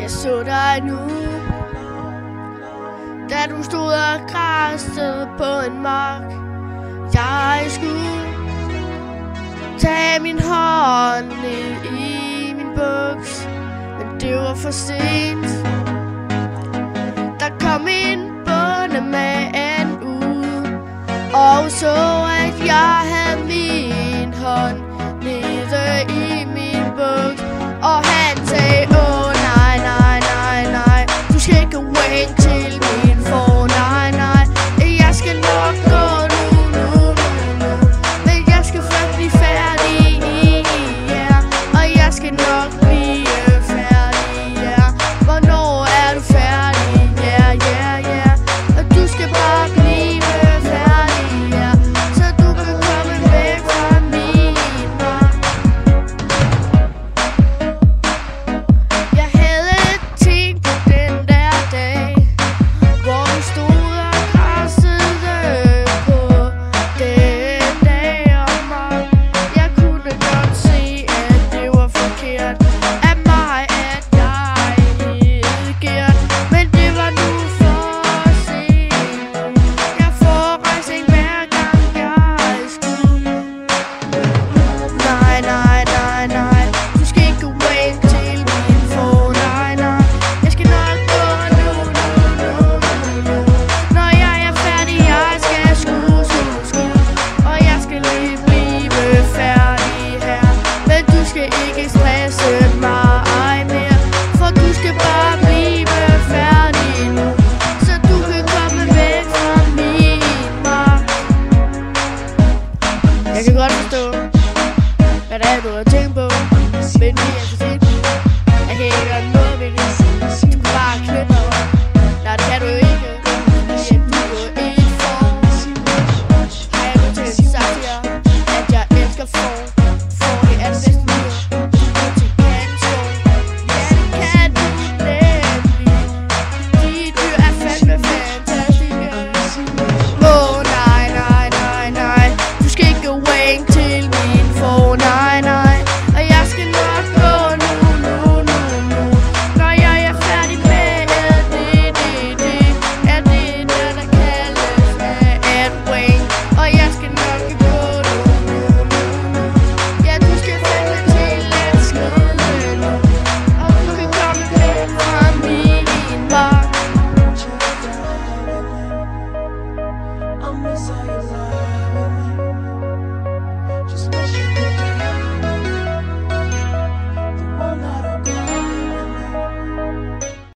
Jeg så dig nu, da du stod og græssede på en mark. Jeg skulle tage min hånd ned i min buks, men det var for sent. Der kom en bondemand ud og så